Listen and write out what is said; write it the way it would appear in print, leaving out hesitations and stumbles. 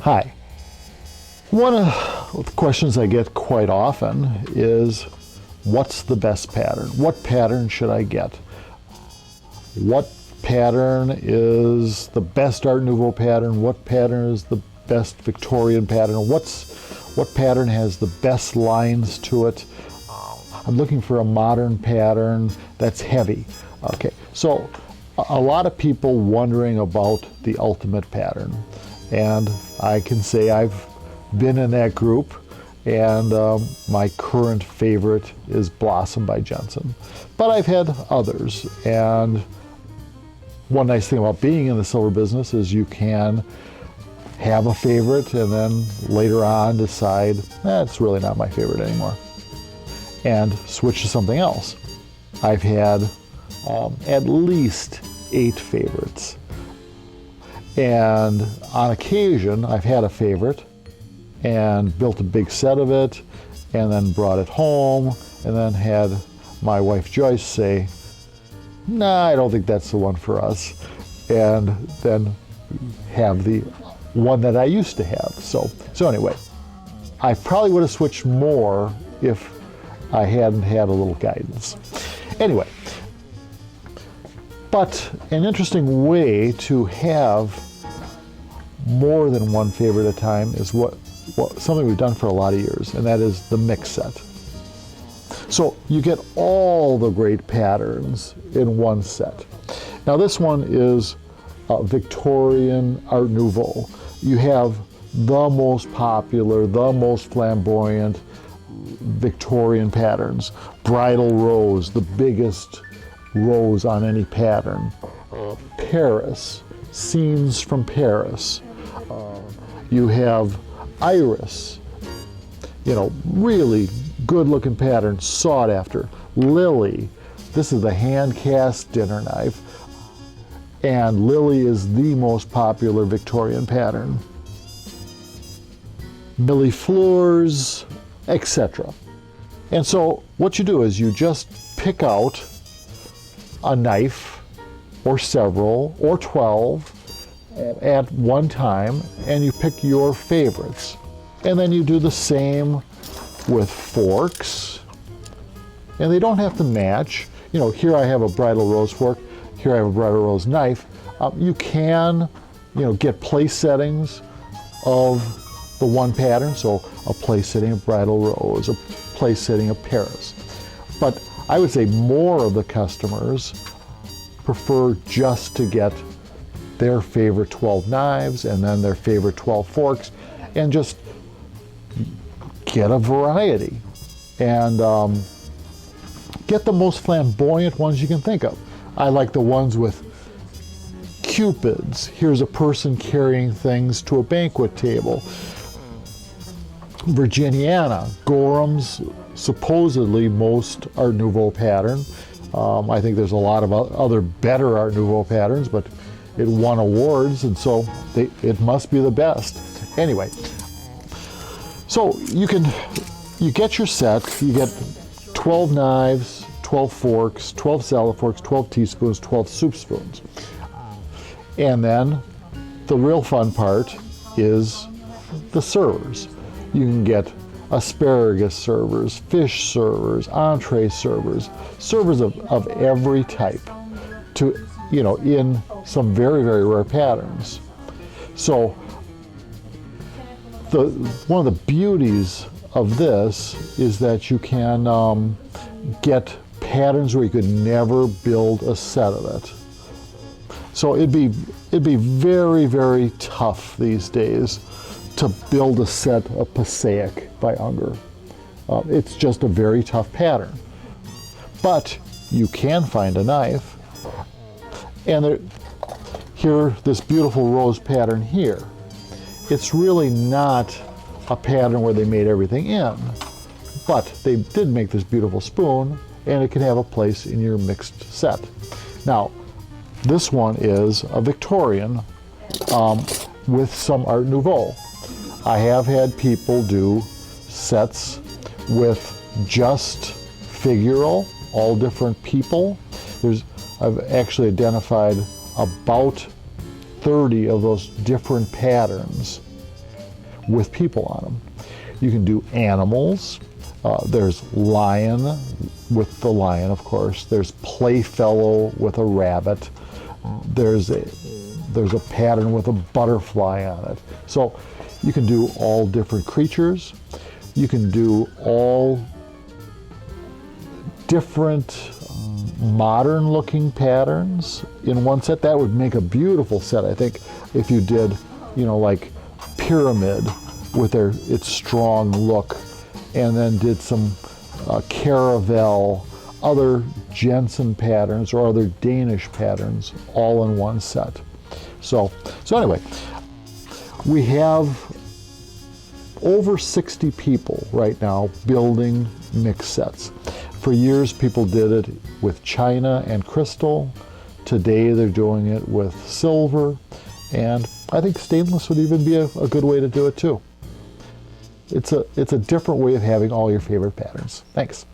Hi. One of the questions I get quite often is, what's the best pattern? What pattern should I get? What pattern is the best Art Nouveau pattern? What pattern is the best Victorian pattern? What pattern has the best lines to it? I'm looking for a modern pattern that's heavy. Okay, so a lot of people wondering about the ultimate pattern. And I can say I've been in that group, and my current favorite is Blossom by Jensen. But I've had others, and one nice thing about being in the silver business is you can have a favorite and then later on decide, it's really not my favorite anymore, and switch to something else. I've had at least 8 favorites. And on occasion, I've had a favorite and built a big set of it and then brought it home and then had my wife Joyce say, nah, I don't think that's the one for us, and then have the one that I used to have. So anyway, I probably would have switched more if I hadn't had a little guidance. Anyway, but an interesting way to have more than one favorite at a time is something we've done for a lot of years, and that is the mix set. So you get all the great patterns in one set. Now this one is Victorian Art Nouveau. You have the most popular, the most flamboyant Victorian patterns. Bridal rose, the biggest rose on any pattern. Paris, scenes from Paris. You have iris, really good looking pattern, sought after. Lily, this is the hand cast dinner knife, and Lily is the most popular Victorian pattern. Millefleurs, etc. And so what you do is you just pick out a knife or several or 12 at one time, and you pick your favorites. And then you do the same with forks, and they don't have to match. Here I have a bridal rose fork, here I have a bridal rose knife. You can, get place settings of the one pattern, so a place setting of bridal rose, a place setting of Paris. But I would say more of the customers prefer just to get their favorite 12 knives and then their favorite 12 forks, and just get a variety and get the most flamboyant ones you can think of. I like the ones with cupids. Here's a person carrying things to a banquet table. Virginiana, Gorham's supposedly most Art Nouveau pattern. I think there's a lot of other better Art Nouveau patterns, but it won awards, and so it must be the best. Anyway, so you get your set, you get 12 knives, 12 forks, 12 salad forks, 12 teaspoons, 12 soup spoons. And then the real fun part is the servers. You can get asparagus servers, fish servers, entree servers, servers of every type, in some very, very rare patterns. So one of the beauties of this is that you can get patterns where you could never build a set of it. So it'd be very, very tough these days to build a set of Passaic by Unger. It's just a very tough pattern. But you can find a knife, and this beautiful rose pattern here. It's really not a pattern where they made everything in, but they did make this beautiful spoon, and it can have a place in your mixed set. Now, this one is a Victorian with some Art Nouveau. I have had people do sets with just figural, all different people. I've actually identified about 30 of those different patterns with people on them. You can do animals. There's lion with the lion, of course. There's playfellow with a rabbit. There's a pattern with a butterfly on it. So you can do all different creatures. You can do all different modern looking patterns in one set. That would make a beautiful set, I think, if you did, like pyramid with its strong look, and then did some caravel, other Jensen patterns or other Danish patterns all in one set. So anyway, we have over 60 people right now building mix sets. For years, people did it with china and crystal. Today, they're doing it with silver, and I think stainless would even be a good way to do it too. It's a different way of having all your favorite patterns. Thanks.